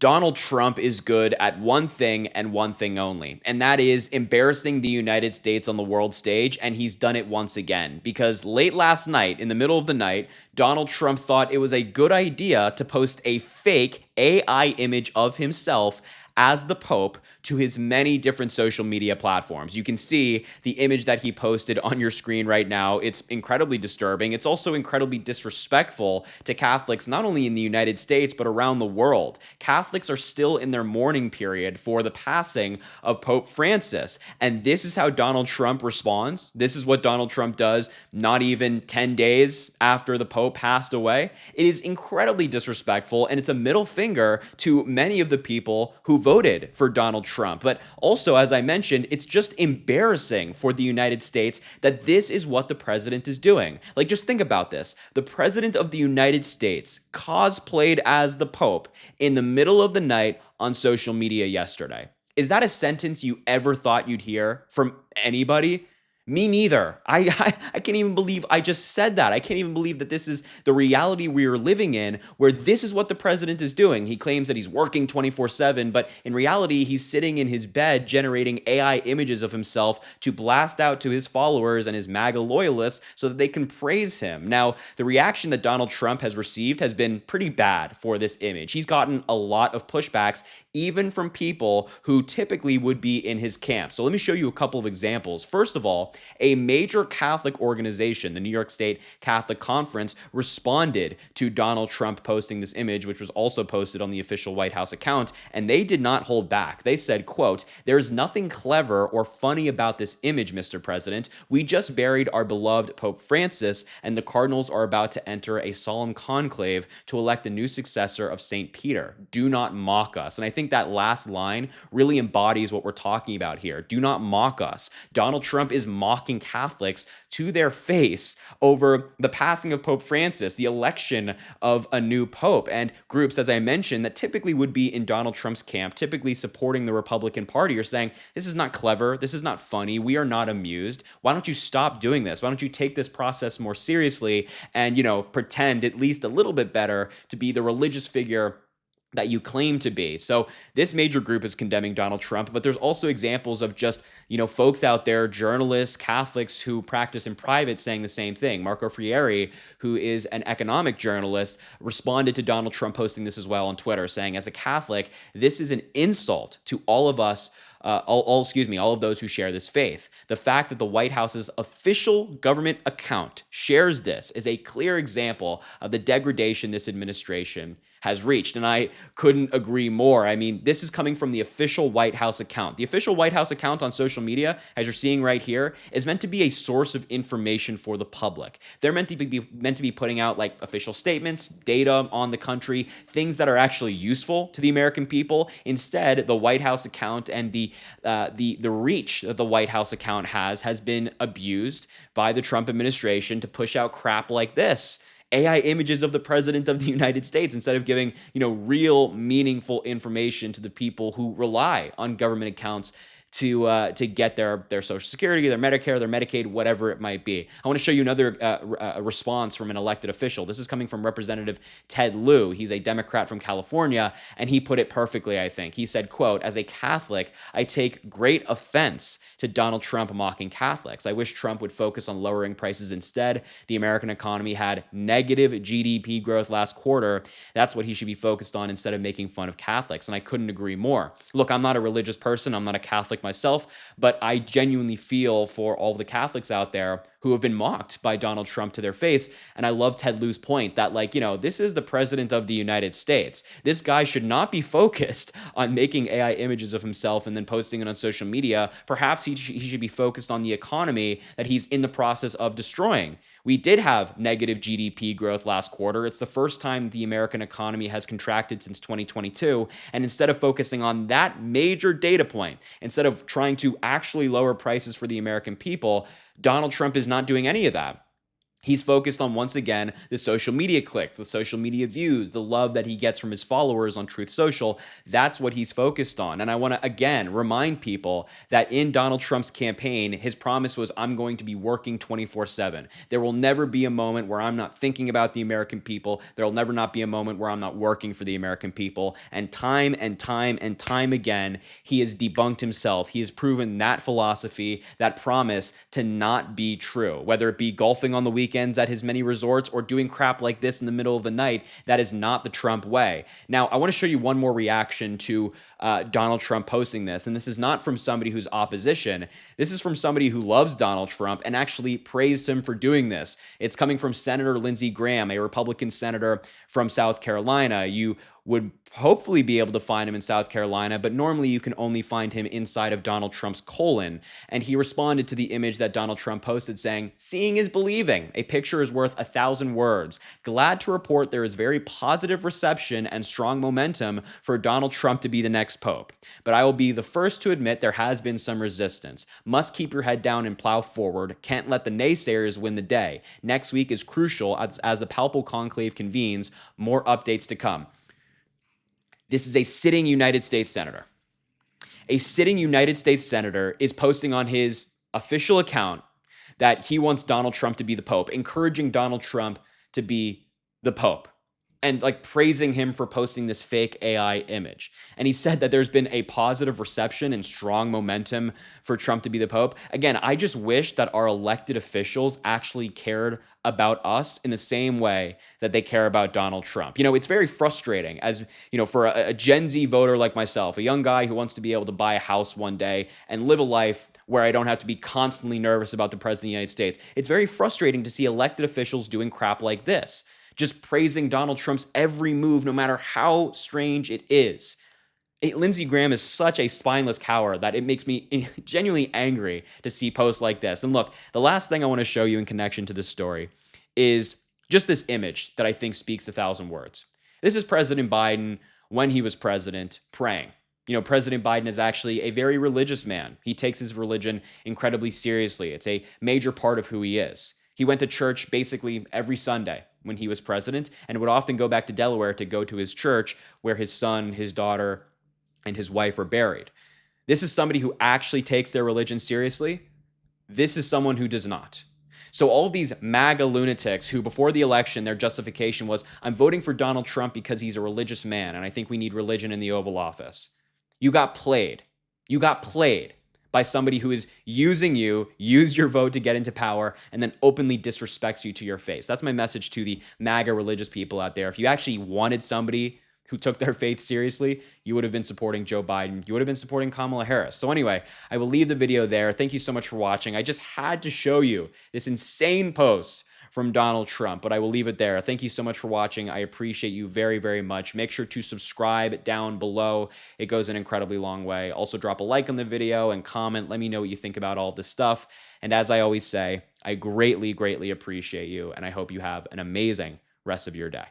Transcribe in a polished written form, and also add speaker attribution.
Speaker 1: Donald Trump is good at one thing and one thing only, and that is embarrassing the United States on the world stage, and he's done it once again. Because late last night, in the middle of the night, Donald Trump thought it was a good idea to post a fake AI image of himself as the Pope to his many different social media platforms. You can see the image that he posted on your screen right now. It's incredibly disturbing. It's also incredibly disrespectful to Catholics, not only in the United States, but around the world. Catholics are still in their mourning period for the passing of Pope Francis. And this is how Donald Trump responds. This is what Donald Trump does not even 10 days after the Pope passed away. It is incredibly disrespectful, and it's a middle finger to many of the people who voted for Donald Trump. But also, as I mentioned, it's just embarrassing for the United States that this is what the president is doing. Like, just think about this. The president of the United States cosplayed as the Pope in the middle of the night on social media yesterday. Is that a sentence you ever thought you'd hear from anybody? Me neither. I can't even believe I just said that. I can't even believe that this is the reality we are living in, where this is what the president is doing. He claims that he's working 24/7, but in reality, he's sitting in his bed generating AI images of himself to blast out to his followers and his MAGA loyalists so that they can praise him. Now, the reaction that Donald Trump has received has been pretty bad for this image. He's gotten a lot of pushbacks, even from people who typically would be in his camp. So let me show you a couple of examples. First of all, a major Catholic organization, the New York State Catholic Conference, responded to Donald Trump posting this image, which was also posted on the official White House account, and they did not hold back. They said, quote, "There is nothing clever or funny about this image, Mr. President. We just buried our beloved Pope Francis, and the cardinals are about to enter a solemn conclave to elect a new successor of St. Peter. Do not mock us." And I think that last line really embodies what we're talking about here. Do not mock us. Donald Trump is mocking Catholics to their face over the passing of Pope Francis, the election of a new pope, and groups, as I mentioned, that typically would be in Donald Trump's camp, typically supporting the Republican Party, are saying, this is not clever, this is not funny, we are not amused. Why don't you stop doing this? Why don't you take this process more seriously and, pretend at least a little bit better to be the religious figure that you claim to be. So this major group is condemning Donald Trump, but there's also examples of just, folks out there, journalists, Catholics who practice in private saying the same thing. Marco Freire, who is an economic journalist, responded to Donald Trump posting this as well on Twitter, saying, as a Catholic, this is an insult to all of us, all of those who share this faith. The fact that the White House's official government account shares this is a clear example of the degradation this administration has reached. And I couldn't agree more. I mean, this is coming from the official White House account. The official White House account on social media, as you're seeing right here, is meant to be a source of information for the public. They're meant to be putting out like official statements, data on the country, things that are actually useful to the American people. Instead, the White House account and the reach that the White House account has been abused by the Trump administration to push out crap like this. AI images of the president of the United States, instead of giving, real meaningful information to the people who rely on government accounts to get their Social Security, their Medicare, their Medicaid, whatever it might be. I want to show you another response from an elected official. This is coming from Representative Ted Lieu. He's a Democrat from California, and he put it perfectly, I think. He said, quote, "As a Catholic, I take great offense to Donald Trump mocking Catholics. I wish Trump would focus on lowering prices instead. The American economy had negative GDP growth last quarter. That's what he should be focused on instead of making fun of Catholics." And I couldn't agree more. Look, I'm not a religious person. I'm not a Catholic myself, but I genuinely feel for all the Catholics out there who have been mocked by Donald Trump to their face. And I love Ted Lieu's point that, this is the president of the United States. This guy should not be focused on making AI images of himself and then posting it on social media. Perhaps he should be focused on the economy that he's in the process of destroying. We did have negative GDP growth last quarter. It's the first time the American economy has contracted since 2022. And instead of focusing on that major data point, instead of trying to actually lower prices for the American people, Donald Trump is not doing any of that. He's focused on, once again, the social media clicks, the social media views, the love that he gets from his followers on Truth Social. That's what he's focused on. And I want to, again, remind people that in Donald Trump's campaign, his promise was, I'm going to be working 24/7. There will never be a moment where I'm not thinking about the American people. There will never not be a moment where I'm not working for the American people. And time and time and time again, he has debunked himself. He has proven that philosophy, that promise, to not be true. Whether it be golfing on the weekends at his many resorts or doing crap like this in the middle of the night, that is not the Trump way. Now, I want to show you one more reaction to Donald Trump posting this, and this is not from somebody who's opposition. This is from somebody who loves Donald Trump and actually praised him for doing this. It's coming from Senator Lindsey Graham, a Republican senator from South Carolina. You would hopefully be able to find him in South Carolina, but normally you can only find him inside of Donald Trump's colon. And he responded to the image that Donald Trump posted saying, "Seeing is believing. A picture is worth 1,000 words. Glad to report there is very positive reception and strong momentum for Donald Trump to be the next pope. But I will be the first to admit there has been some resistance. Must keep your head down and plow forward. Can't let the naysayers win the day. Next week is crucial as the papal conclave convenes. More updates to come." This is a sitting United States senator. A sitting United States senator is posting on his official account that he wants Donald Trump to be the Pope, encouraging Donald Trump to be the Pope, and like praising him for posting this fake AI image. And he said that there's been a positive reception and strong momentum for Trump to be the Pope. Again, I just wish that our elected officials actually cared about us in the same way that they care about Donald Trump. You know, it's very frustrating as, you know, for a Gen Z voter like myself, a young guy who wants to be able to buy a house one day and live a life where I don't have to be constantly nervous about the president of the United States. It's very frustrating to see elected officials doing crap like this, just praising Donald Trump's every move, no matter how strange it is. Lindsey Graham is such a spineless coward that it makes me genuinely angry to see posts like this. And look, the last thing I want to show you in connection to this story is just this image that I think speaks 1,000 words. This is President Biden when he was president praying. You know, President Biden is actually a very religious man. He takes his religion incredibly seriously. It's a major part of who he is. He went to church basically every Sunday when he was president and would often go back to Delaware to go to his church where his son, his daughter, and his wife are buried. This is somebody who actually takes their religion seriously. This is someone who does not. So all of these MAGA lunatics who before the election, their justification was, I'm voting for Donald Trump because he's a religious man and I think we need religion in the Oval Office. You got played. You got played by somebody who is using you, use your vote to get into power, and then openly disrespects you to your face. That's my message to the MAGA religious people out there. If you actually wanted somebody who took their faith seriously, you would have been supporting Joe Biden. You would have been supporting Kamala Harris. So anyway, I will leave the video there. Thank you so much for watching. I just had to show you this insane post from Donald Trump, but I will leave it there. Thank you so much for watching. I appreciate you very, very much. Make sure to subscribe down below. It goes an incredibly long way. Also drop a like on the video and comment. Let me know what you think about all this stuff. And as I always say, I greatly, greatly appreciate you, and I hope you have an amazing rest of your day.